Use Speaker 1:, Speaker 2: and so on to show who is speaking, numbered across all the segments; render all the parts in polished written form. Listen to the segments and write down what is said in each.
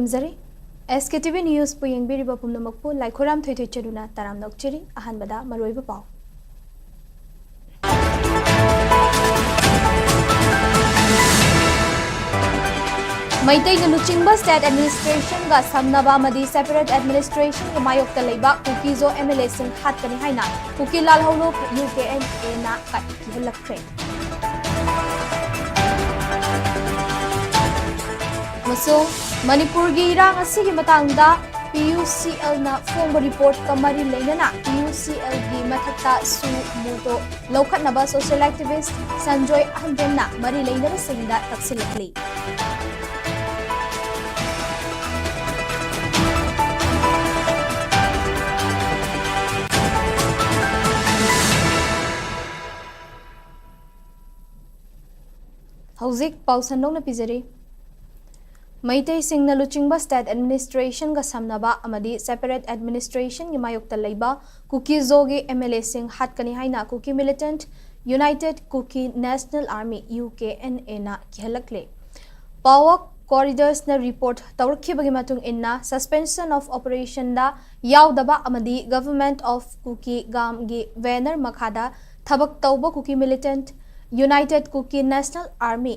Speaker 1: खुरमजरी SKTV News पुयेंबिरिबा पुमनमकपु लाइखोराम थोइथोइ चरुना Taram नोकचेरी अहानबदा मरोइबा पाउ Meitei लुचिंगबा state administration गा समनबा मदी सेपरेट एडमिनिस्ट्रेशन के मायोक्ता लेबा कुकीजो MLA सिंह हातकनी हाइना कुकी लालहौलो UKN एना काटिहलखरे मणिपुर की इरांग असिगी मतंगदा PUCL ना फोंग रिपोर्ट कमरी लेना PUCL की मथक्ता सु मुतो लौखनबा सोशल एक्टिविस्ट संजय अहंदेमना मरी लेना सिंगदा तक्सिलकली हौजिक पाउसनों न पिजरी मैतै सिंगना लुचिंगबा स्टेट एडमिनिस्ट्रेशन का समनबा अमदी सेपरेट एडमिनिस्ट्रेशन की मायोक्ता लेबा कुकीजो के MLA सिंह हातकनी हाइना Kuki militant United Kuki National Army UKNA ना किहलकले पावर कॉरिडोर्स ना रिपोर्ट तौरखिबगी मतुंग इन्ना सस्पेंशन ऑफ ऑपरेशन दा यावदबा अमदी गवर्नमेंट ऑफ कुकी गाम गी वेनर मखादा थबक तौबा Kuki militant United Kuki National Army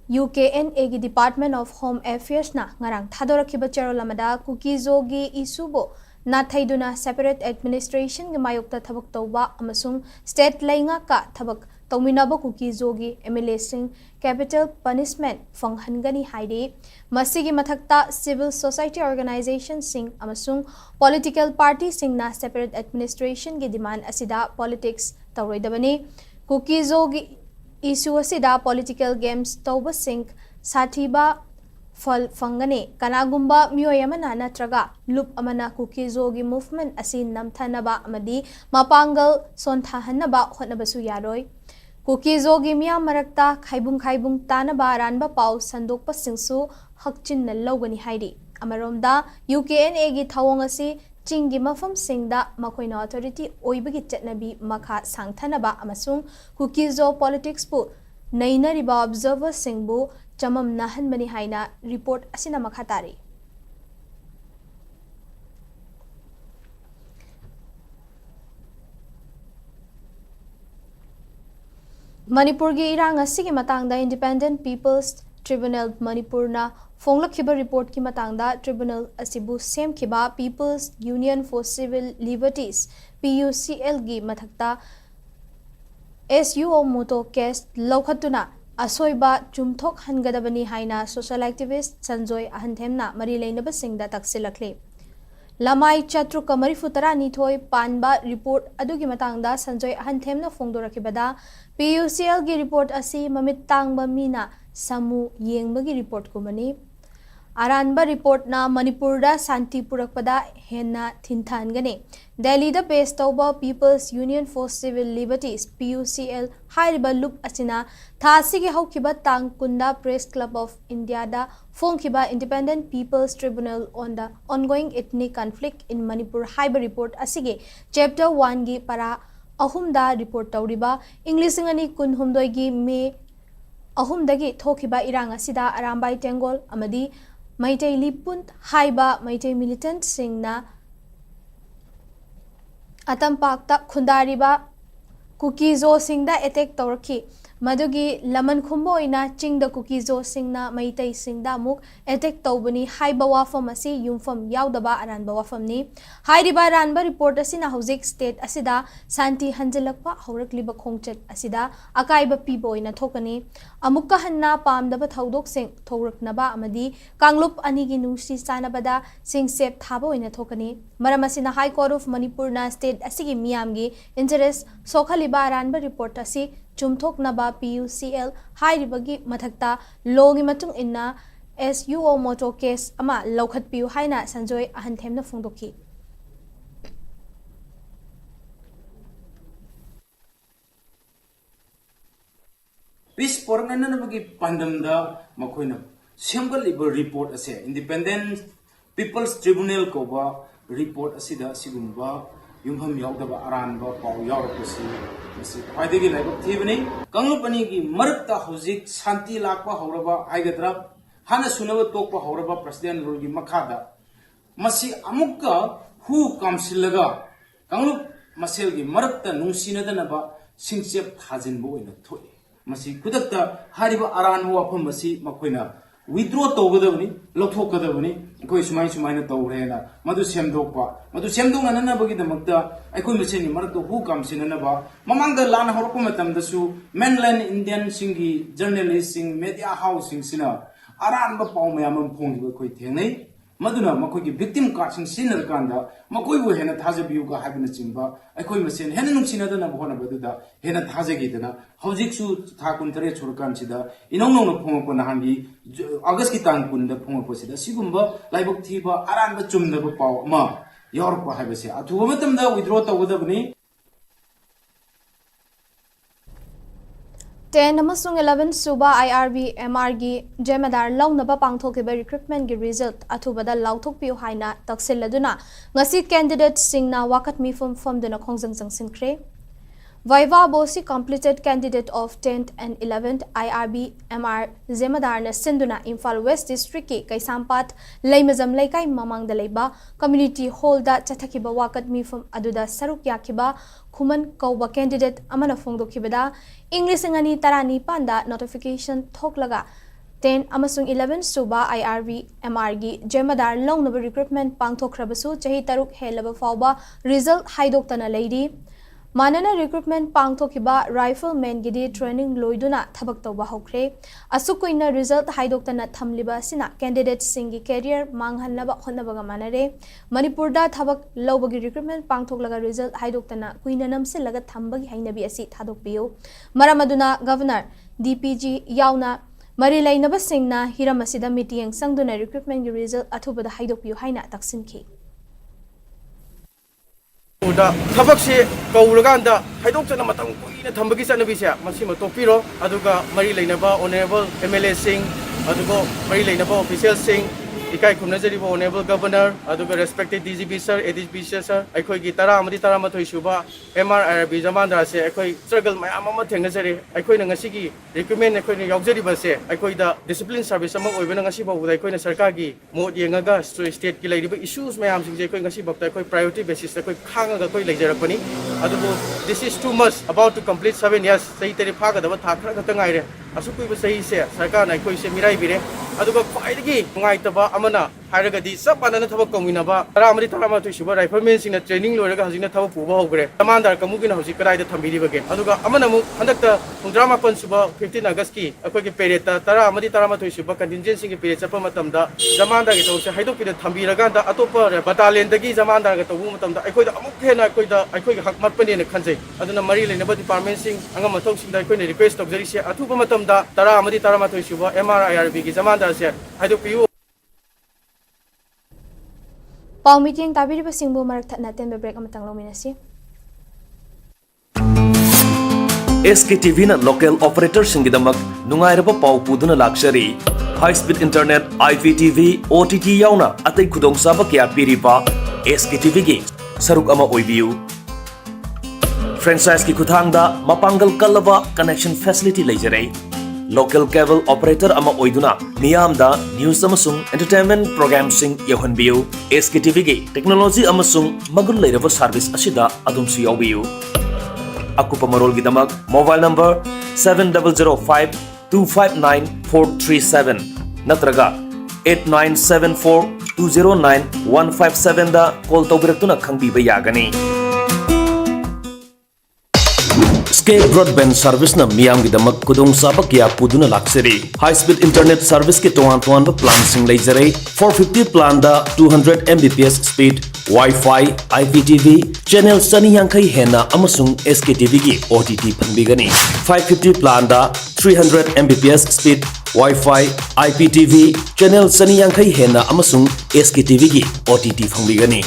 Speaker 1: UKNA की डिपार्टमेंट ऑफ होम अफेयर्स ना ngarang thadorkiba cherol amada kukizo gi isubo nathaiदुना सेपरेट एडमिनिस्ट्रेशन के मायोक्ता थबक तौबा अमसुंग स्टेट लाइंगा का थबक तौमिनाबा कुकीजो की MLA सिंह कैपिटल पनिशमेंट फंगहनगनी हाइदे मसीगी मथक्ता सिविल सोसाइटी ऑर्गेनाइजेशन सिंह अमसुंग पॉलिटिकल पार्टी सिंह ना सेपरेट एडमिनिस्ट्रेशन की डिमांड असिदा पॉलिटिक्स तौरोइदबनी कुकीजो की इशू असिदा पॉलिटिकल गेम्स तौबा सिंह साथीबा फल फंगने कनागुंबा मियोयमना नत्रगा लुप अमना कुकीजोगी मूवमेंट असि नमथनबा अमदी मपांगल सोनथाहनबा होनबसु यारोय कुकीजोगी मिया मरक्ता खाइबुंग तानबा रानबा पाउ संदोकपा सिंसु हकचिन लौगनी हाइदी अमरोमदा UKNA गी थावोंग असि चिंगी मफम सिंगदा मखोइना अथॉरिटी ओइबगी चटनबी मखा सांगथनबा अमसुंग कुकीजो पॉलिटिक्स पु नैनरिबा ऑब्जर्वर सिंगबु चमम नाहनबनी हाइना रिपोर्ट असिना मखा तारी मणिपुर की इरांग असिगी मतंगदा इंडिपेंडेंट पीपल्स ट्रिब्यूनल मणिपुर ना फोंगलखिबा रिपोर्ट की मतंगदा ट्रिब्यूनल असिबु सेमखिबा people's union for civil liberties PUCL की मथक्ता SUO मोटो केस लौखतुना असोइबा चुमथोक हनगदबनी हाइना सोशल एक्टिविस्ट संजय अहंथेमना मरी लेनबा सिंगदा तक्सिलखले लमाई चत्रुक मरीफुतरा निथोय पानबा रिपोर्ट अदुगी मतंगदा संजय अहंथेमना फोंगदोरखिबदा PUCL की रिपोर्ट असी ममित तांगबा मीना समू येंगबगी रिपोर्ट कुमनी अरानबा रिपोर्ट ना मणिपुर दा शांति पुरकपदा हेन्ना थिनथानगने दिल्ली दा बेस तौबा people's union for civil liberties PUCL हाइरिबा लुप असिना थासिगी हौखिबा तांग कुंदा प्रेस क्लब ऑफ इंडिया दा फोंखिबा independent people's tribunal on the ongoing ethnic conflict in Manipur हाइबा रिपोर्ट असिगे चैप्टर 1 गी परा अहुमदा रिपोर्ट तौरिबा इंग्लिश अंगनी कुनहुमदोय गी मे अहुमदगी थोखिबा इरांग असिदा अरामबाई टेंगोल अमदी मैतै लिपुंत हाइबा मैतै मिलिटेंट सिंगना अतंपाक्ता खुंदारिबा कुकीजो सिंगदा अटैक तौरखी मदुगी लमन खुंबो इना चिंग द कुकीजो सिंगना मैतै सिंगदा मुक अटैक तौबनी हाइबा वाफम असि युमफम यावदबा अरानबा वाफमनी हाइरिबा रानबा रिपोर्ट असिना हौजिक स्टेट असिदा शांति हंजलकपा हौरकलिबा खोंगचत असिदा अकाइबा पीबो इना थोकनी अमुक्का हन्ना पामदबा थौदोक सिंग थौरकनबा अमदी कांगलुप अनिगी नुसी सानबदा सिंग सेप थाबो इना थोकनी मरम असिना हाई कोर्ट ऑफ मणिपुर ना स्टेट असिगी मियामगी इंटरेस्ट सोखलिबा रानबा रिपोर्ट असी चुमथोकनबा PUCL हाइरिबगी मथक्ता लोगी मतुंग इन्ना SUO मोटो केस अमा लौखतपियु हाइना संजय अहंथेमना फोंदोखी
Speaker 2: पीस पोरगननबगी पांडमदा मखोइना सेमगलिबा रिपोर्ट असे इंडिपेंडेंट पीपल्स ट्रिब्यूनल कोबा रिपोर्ट असिदा सिगुंबा युमहम यावदबा अरानबा पाउ यावरपसी मसी ख्वाइदगी लाइबक थीबनी कांगलुपनी की मरकता हौजिक शांति Lakpa हौरबा हाइगद्रा hana sunaba tokpa horaba president rogi makhada masi amukka hu kamsilaga kanglu maselgi marakta nungsinadana singchep thajinbo oina thoi masi kudakta hariba aranwa wafam masi makoina withdraw tawgadabani lothokadabani koi sumaina tawrena madu semdokna nana bagi damakta akoi meseni marakta hu kamsinana ba mamangda lan horko matamdasu mainland indian singi journalist sing media house sing sina aran ba pawmayam phongba koi thengai maduna makoi ki victim card sing sinar kanda makoi bu hena thajabiu ga habina chimba akoi mesen hena nungsina dana bhona baduda hena thajagi dana hojik su tha kuntare churkan sida inong nong phong ko nahangi august ki tang kun da phong ko sida sigumba laibok thiba aran ba chumda ba paw ma yor ko habese athu matam da withdraw tawdabni
Speaker 1: 10 amasung 11 suba IRB MR gi jemadar lawnaba pangthokiba recruitment gi result athubada lauthokpiu haina taksilladuna ngasi candidate singna wakat mi form duna khongjang jangsinkre Viva Bosi completed candidate of 10th and 11th IRB MR Zemadar na Sinduna Imphal West District ki Kaisampat Laimazam Laikai Mamang Dalaiba Community Hall da Chathakiba Wakat Mifum Aduda Saruk Yakiba Kuman Kauba candidate Amana Fongdo Kibada English ngani tarani panda notification thoklaga 10 amasung 11 suba IRB MR gi Jemadar Lawnaba recruitment pangthokrabasu chahi taruk helaba fawba result haidoktana lady Manana recruitment pangthokiba rifleman gidi training loiduna thabak tawba hokre asukoina result haidoktana thamliba sina candidate singi career manghanlaba khonnabaga manare Manipur da thabak lawbagi recruitment pangthoklaga result haidoktana kuina namsilaga thambagi hainabi asi thadokpiyo maramaduna governor DPG yauna mari lainaba singna hiramasida meeting sangduna recruitment gi result athubada haidokpiyo haina taksinki
Speaker 3: udah tabak si kaulagan da haidok chana matang kuina thambagi chanabisa masima topiro aduga mari leinaba honorable MLA sing adugo mari leinaba official sing ikai khumnajari bo honorable governor aduga respected DGP sir ADP sir aikoi gi tara amadi tara mathoi suba MRRB jamandra se aikoi struggle mayam ama thengnajari aikoi na ngasi gi recruitment aikoi na yaujari ba se aikoi da discipline service amang oibena ngasi ba udai aikoi na sarkar gi mod yengaga state ki lairiba issues mayam sing je aikoi ngasi ba aikoi priority basis aikoi khanga ga koi laijarakpani adugo this is too much about to complete 7 years sahi teri phaga da tha khara khata ngai re asukui ba sahi se sarkar na aikoi se mirai bire adugo khwaidagi ngai taba amana hairagadi sab panana thaba kominaba tara amari tara ma thuisuba rifleman singna training loiraga hajina thaba puba hogre tamandar kamugina hoji karai da thambiri bage aduga amana mu handakta pundrama pan suba 15 august ki akoi ki pereta tara amari tara ma thuisuba contingency ki peret chapa matamda jamandar gi tawse haidok pida thambiraga da atopa battalion dagi jamandar ga tawu matamda akoi da amuk hena akoi ga hakmat pani ne khanjai aduna mari leinaba department sing anga mathok sing da akoi ne request tawjari se athuba matamda tara amari tara ma thuisuba MRIRB gi jamandar se haidok piu
Speaker 1: Pau meeting tabiriba singbu marak thatna tenbe break amatang lominasi
Speaker 4: SKTV na local operator singidamak nungairaba pau puduna luxury high speed internet IPTV OTT yauna atai khudong saba kya piripa SKTV gi saruk ama oibiu franchise ki khuthangda mapangal kalaba connection facility leijare local cable operator ama oiduna miyamda news amasung entertainment program sing yohanbiu SKTV gi technology amasung magul leiraba service asida adumsu yawbiu akupa marol gi damak mobile number 7005259437 natraga 8974209157 da call tawbiratuna khangbiba yagani Skate broadband service na miyam gi damak kudung sabak ya puduna luxury high speed internet service ki toan ba plan sing leijare 450 plan da 200 mbps speed Wi-Fi IPTV channel sani yankai hena amasung SKTV gi OTT phanbigani 550 plan da 300 mbps speed Wi-Fi IPTV channel sani yankai hena amasung SKTV gi OTT phanbigani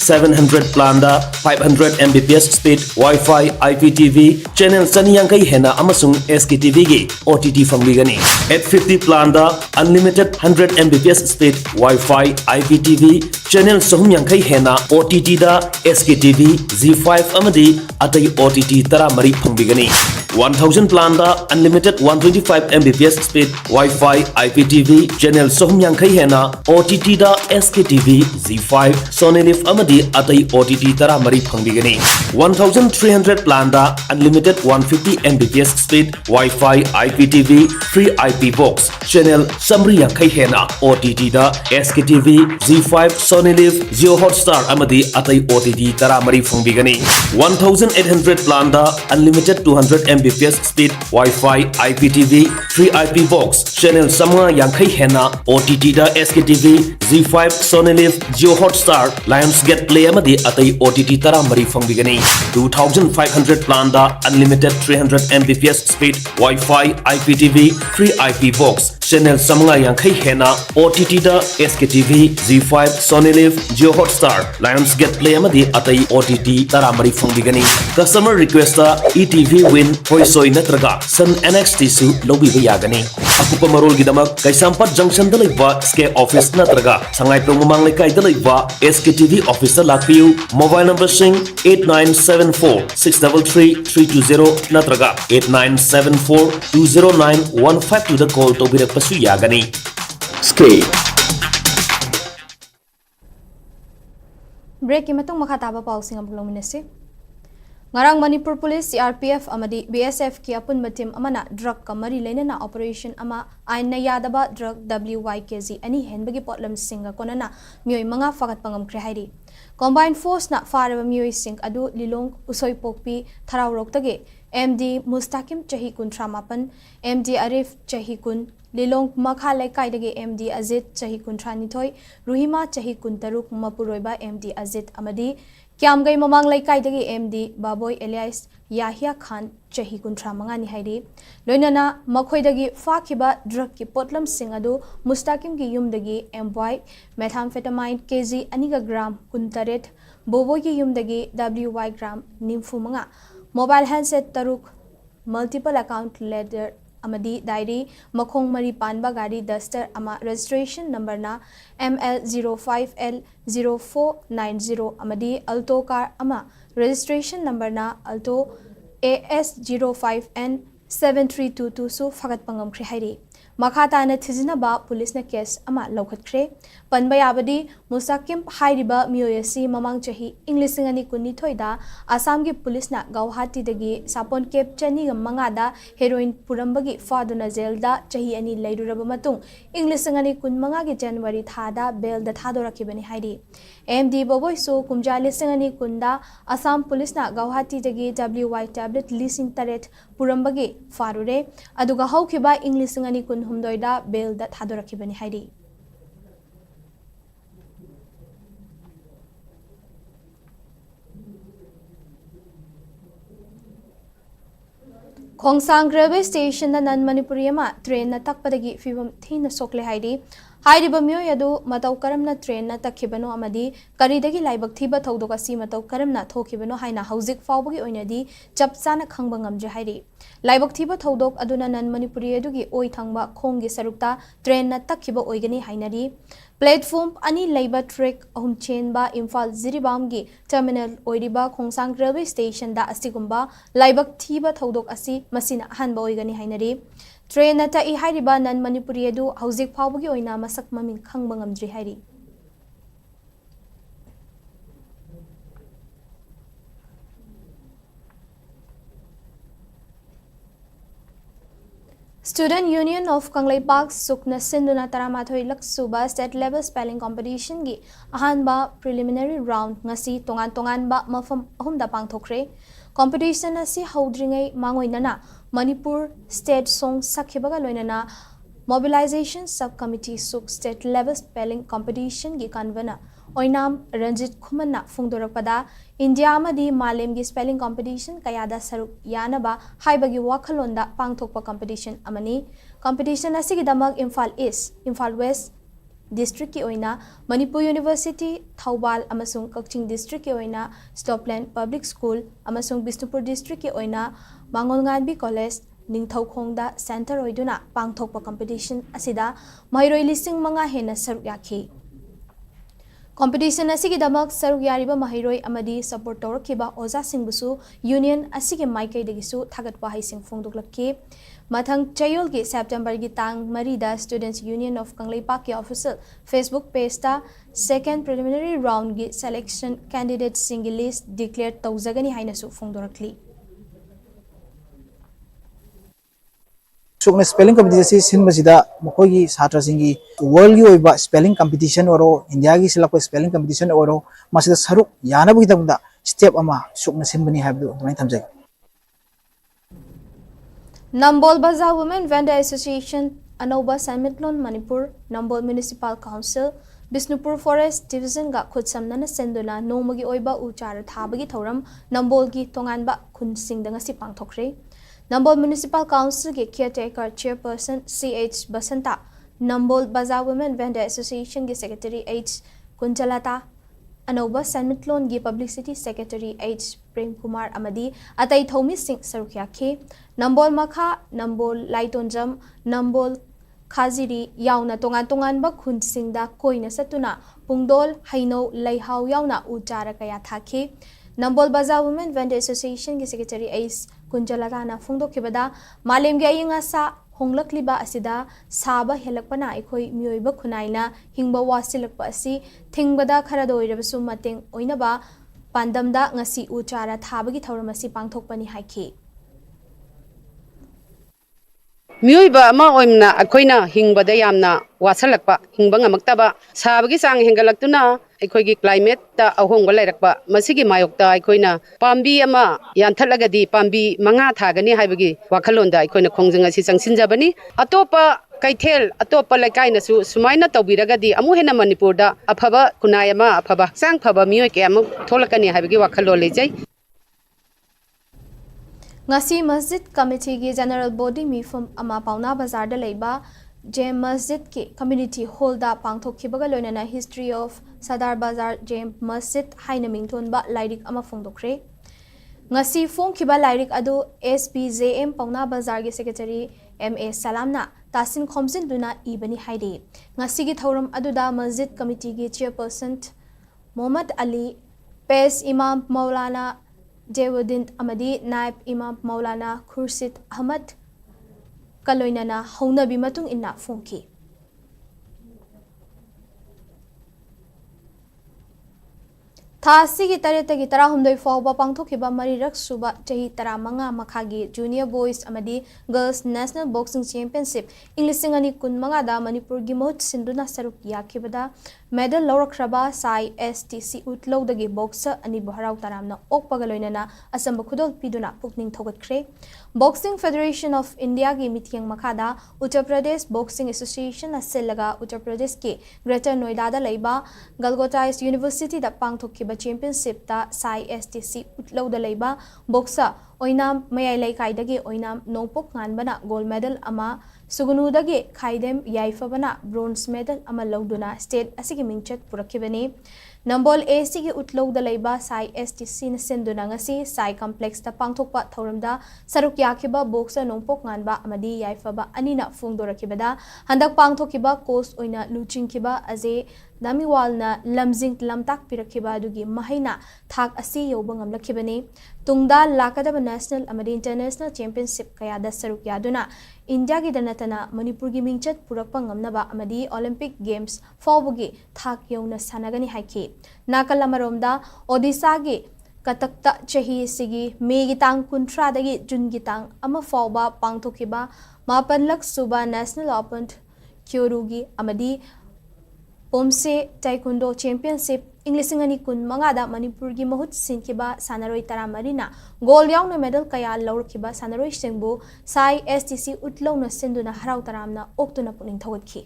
Speaker 4: 700 plan da 500 mbps speed Wi-Fi IPTV channel Sanyankai Hena Amasung SKTV gi OTT Fambigani. At 50 plan da unlimited 100 Mbps speed Wi-Fi IPTV channel Sohumyankai Hena OTT da SKTV Z5 Amadi Atai OTT Tara Mari Fambigani. 1000 plan da unlimited 125 Mbps speed Wi-Fi IPTV channel Sohumyankai Hena OTT da SKTV Z5 Sony Live Amadi Atai OTT Tara Mari Fambigani. 1300 plan da unlimited 150 Mbps speed Wi-Fi IPTV free IP box channel Samri Yankai Hena OTT da SKTV Z5 Sony Live Zio Hotstar Amadi Atai OTT Tara Mari Fambigani. 1800 plan da unlimited 200 Mbps speed Wi-Fi IPTV free IP box channel Samra Yankai Hena OTT da SKTV Z5 Sony Live Zio Hotstar Lionsgate Play Amadi Atai OTT Tara Mari Fambigani. 2500 plan da unlimited 300 Mbps speed Wi-Fi IPTV free IP box channel Samra Yankai Hena OTT da SKTV Z5 Sony Live Zio Hotstar Lionsgate Play Amadi Atai OTT Tara Mari Fambigani. Customer request da ETV Win Hoisoi Natraga Sun NXT Su Lobby Yagani. Akupa Marol Gidamak Kaisampat Junction da Laiba Skate Office Natraga Sangai Pumamang Lekai da Laiba SKTV Officer Lapiu mobile number sing 8974-633-320 Natraga 8974-209-152 da call to Birakpasu Yagani. Skate
Speaker 1: Break imatong makataba pausing ang pagluminasi. Ngarang Manipur Police, CRPF amadi BSF ki apun matim amana drug kamari lena na operation ama ain na yadaba drug WYKZ ani henbagi potlam singa konana mioy mga fagat pangam krehairi. Combined force na faraba mioy sing adu lilong usoy pokpi tharawrok tage MD Mustakim chahi kun tramapan MD Arif chahi kun Lilong Makhalai Kaidagi MD Azit chahi kun tranitoy Ruhima chahi kun taruk mapuroiba MD Azit amadi Kiamgai mamang lai kaidagi MD Baboy Elias Yahya Khan chahi kun tramangani hairi loinana makhoidagi fakiba drug ki potlam singadu Mustakim ki yumdagi MY methamphetamine kg aniga gram kuntaret Boboy ki yumdagi WY gram nimfu manga mobile handset taruk multiple account ledger amadi diary makhong mari panba gari duster ama registration number na ML05L0490 amadi alto car ama registration number na alto AS05N7322 su fagat pangam khre hairi makhata na thizina ba police na case ama lokhat khre panba yabadi Mustakim hairiba mioyasi mamang chahi English ngani kunni thoida Assam gi police na Guwahati dagi sapon kep chani ga mangada heroin purambagi faduna jail da chahi ani leiruraba matung English ngani kun manga gi January thada bail da thadorakibani hairi MD Boboy so kumjali singani kunda Assam police na Guwahati dagi WY tablet leasing taret purambagi farure aduga haukiba English ngani kun humdoida bail da thadorakibani hairi Khongsang railway station na nan Manipuri ama train na takpadagi fibam thina sokle hairi hairiba mioy adu matau karamna train na takhibano amadi karidagi laibak thiba thaudoka si matau karamna thokibano haina hauzik fawbagi oinadi chapchana khangba ngamje hairi laibak thiba thaudok aduna nan Manipuri adugi oi thangba khonggi sarukta train na takhiba oigani hainari platform ani labor track ahum chenba Imphal Ziribamgi terminal oiriba Khongsang railway station da asigumba laibak thiba thaudok asi masina hanba oigani hainari train na ta I hairiba nan Manipuri adu hauzik phawbagi oina masak maming khangba ngamdri hairi Student Union of Kanglai Park Sukna Sinduna Taramathoi Laksuba State Level Spelling Competition gi ahanba preliminary round ngasi tongan ba mafam ahumda pangthokre competition asi haudringai mangoinana Manipur State Song Sakhibaga loinana Mobilization Subcommittee Suk State Level Spelling Competition gi convener Oinam Ranjit Khumanna Fungdorakpada India amadi Malemgi Spelling Competition kayada saruk yanaba haibagi wakhalonda pangthokpa competition amani competition asigidamak Imphal East, Imphal West, district ki oina Manipur University Thawbal amasung Kakching district ki oina Stopland Public School amasung Bisnupur district ki oina Mangolnganbi College Ningthaukhongda center oiduna pangthokpa competition asida mahiroi lising manga hena saruk yakhi competition asigi damak saruk yariba mahiroi amadi support tawrakiba oza singbusu union asigi maikai degisu thagatpa haising phongdoklakki mathang chayol gi September gi tang marida Students Union of Kangleipak ki official Facebook page ta second preliminary round gi selection candidates single list declare tawzagani haina su phongdorakli
Speaker 5: sukna spelling competition sin masida mokoi gi satra singi world gi oiba spelling competition oro India gi silakpa spelling competition oro masida saruk yana bu gidamda step ama sukna sin bani habdu dumai thamjai
Speaker 1: Nambol Bazaar Women Vendor Association Anoba Samitlon Manipur Nambol Municipal Council Bisnupur Forest Division ga khutsamnana senduna nomagi oiba uchara thabagi thoram Nambol gi tonganba khunsingda ngasi pangthokre Nambol Municipal Council ki caretaker chairperson CH Basanta Nambol Bazaar Women Vendor Association ki secretary H Kunjalata Anoba Samitlon gi publicity secretary H Prem Kumar Amadi atai thomi sing sarukya ke Nambol Makha Nambol Laitonjam Nambol Khaziri yauna tongan ba khun singda koina satuna pungdol haino leihau yauna uchara kaya thake Nambol Bazaar Women Vendor Association ki secretary H Kunjalata phungdokibada malem gi ayinga sa honglakliba asida saba helakpana aikoi mioiba khunaina hingba wasilakpa asi thingbada khara doirabasu mateng oinaba pandamda ngasi uchara thabagi thauramasi pangthokpani haiki
Speaker 6: Miyuiba ama oimna akoina hingbada yamna wasalakpa hingba ngamaktaba sabagi sang hengalaktuna aikoigi climate ta ahongba lairakpa masigi mayokta aikoina pambi ama yanthalagadi pambi manga thagani haibagi wakhalonda aikoina khongjanga si changsinjabani atopa kaithel atopa laikai su sumaina tawbiragadi amu hena Manipurda aphaba kunayama aphaba sang phaba miyoi ke amu tholakani haibagi wakhalo lejai
Speaker 1: ngasi masjid committee gi general body mifum ama pauna bazar da leiba Jem Masjid ki community hall da pangthokhibaga loinana history of Sadar Bazar Jem Masjid haina mingthon ba lairik ama phongdokre ngasi phongkhiba lairik adu SPJM pauna bazar gi secretary MA Salamna tasin khomjin duna ibani haide ngasi gi thoram adu da masjid committee gi chairperson Muhammad Ali Pes Imam Maulana Jewuddin Amadi Naib Imam Maulana Khurshid Ahmad Kaloinana Haunabi matung inna phongki Thasigi taretagi tarahumdoi fawba pangthokhiba marirak suba chahi taramanga makhagi junior boys amadi girls national boxing championship inglisingani kunmanga da Manipur gi mohut sinduna saruk yakhibada medal lawrakraba sai STC utlowdagi boxer ani bharau taramna okpaga loinana asamba khudol piduna pukning thogatkre Boxing Federation of India gi mityang makhada Uttar Pradesh Boxing Association aselaga Uttar Pradesh ke Greater Noida da leiba Galgota University da pangthokhiba championship ta sai STC utlow da leiba boxer oinam mayai laikai dagi oinam nopok nganbana gold medal ama sugunu dagi khaidem yaifabana bronze medal ama lawduna state asigi mingchat purakhibani Nambol AC gi utlow da leiba sai STC na senduna ngasi sai complex ta pangthokpa thoramda saruk yakhiba boxer nongpok nganba amadi yaifaba anina phongdorakibada handak pangthokiba course oina luchingkiba aje Namiwalna lamjing lamtak pirakhiba adugi mahaina thak asi yoba ngamlakhibani tungda lakadaba national amadi international championship kaya da saruk yaduna India gi danatana Manipur gi mingchat purakpa ngamnaba amadi Olympic Games fawbugi thak yona sanagani haiki Nakalamaromda Odisha gi katakta chahi sigi May gi tang kuntra dagi June gi tang ama fawba pangthokiba mapanlak suba national open kyorugi amadi Pomse Taekwondo Championship Inglisingani kun mangada Manipur gi mahut sinkiba sanaroi taramarina gold yauna medal kaya lawrkiba sanaroi singbu sai STC utlowna sinduna harau taramna oktuna puning thawatki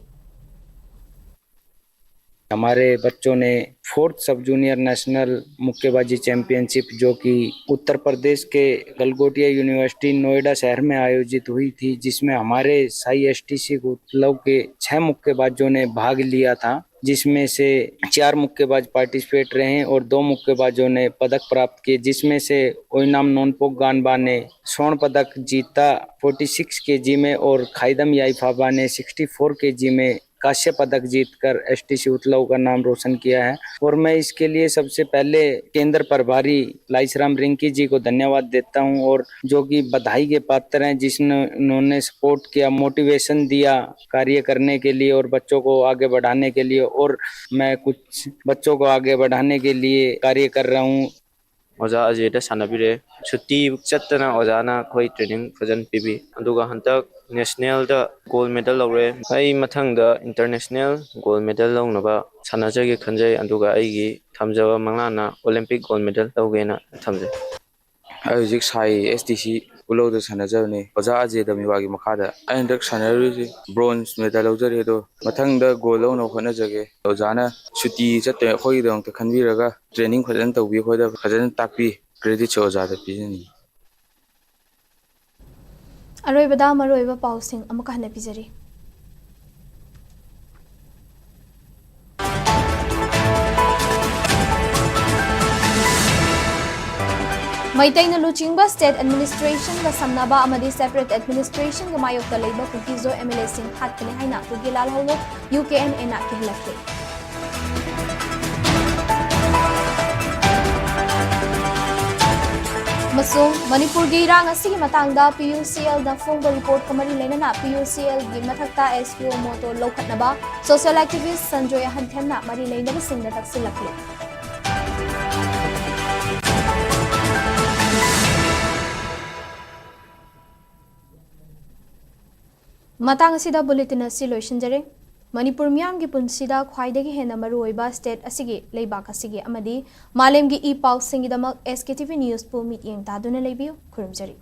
Speaker 7: हमारे बच्चों ने 4th सब junior national मुक्केबाजी championship जो कि उत्तर प्रदेश के Galgotia university Noida शहर में आयोजित हुई थी, जिसमें हमारे साई एसटीसी उत्तलव के 6 मुक्केबाजों ने भाग लिया था, जिसमें से 4 मुक्केबाज पार्टिसिपेट रहे हैं और 2 मुक्केबाजों ने पदक प्राप्त किए, जिसमें से ओइनाम नोनपोक गानबा ने स्वर्ण पदक जीता 46 केजी में और खाइदम याइफाबा ने 64 केजी में कांस्य पदक जीतकर एसटीसी उत्तलव का नाम रोशन किया है। और मैं इसके लिए सबसे पहले केंद्र प्रभारी लाइसराम रिंकी जी को धन्यवाद देता हूं, और जो कि बधाई के पात्र हैं, जिन्होंने सपोर्ट किया, मोटिवेशन दिया कार्य करने के लिए और बच्चों को आगे बढ़ाने के लिए। और मैं कुछ बच्चों को आगे बढ़ाने के लिए कार्य कर रहा हूं।
Speaker 8: ओजा अजेदा सानबिरे छुट्टी चत्तना ओजाना कोई ट्रेनिंग फजन पीबी अदुगा हंतक नेशनल दा गोल्ड मेडल लौरे आई मथंग दा इंटरनेशनल गोल्ड मेडल लौनबा सानाजगे खंजय अदुगा आईगी थमजबा मंगलाना ओलंपिक गोल्ड मेडल लौगेना थमजे
Speaker 9: हजिक साई एसटीसी उलौद सानजबने ओजा अजेदा मिवागी मखादा अंदक सानरुजी ब्रोंज मेडल लौजरे दो मथंग दा गोल्ड लौनो होनजगे ओजाना छुट्टी चते खोइदंग त खनबिरगा ट्रेनिंग फजन तौबी खोइदा फजन ताकपी क्रेडिट ओजादा पिजनी
Speaker 1: अरोइबदा मरोइबा पाउसिंग अमुका हने पिजरी। मैतैना लुचिंगबा स्टेट एडमिनिस्ट्रेशन का समनाबा अमदी सेपरेट एडमिनिस्ट्रेशन का मायोक्ता लेबा कुकीजो एमएलए सिंह हातकने हाइना कुकी लाल होलो यूकेएन एना कहलखे। मणिपुर की इरांग असिगी मतंगदा PUCL दा फोंग रिपोर्ट कमरी लेना PUCL की मथक्ता SPO मोटो लौखटनबा सोशल एक्टिविस्ट संजोय हंथेमना मरी लेनबा सिंगदा तक्सिलखले। मतंग असिदा बुलेटिन असि लोइसनजरे। मणिपुर मियाम की पुनसिदा ख्वाइदगी हेना मरुओइबा स्टेट असिगी लेबाक असिगी अमदी मालेम की ई पाउसिंगिदमक SKTV न्यूज़ पु मिट येंग तादुना लेबियो खुरुमजरी।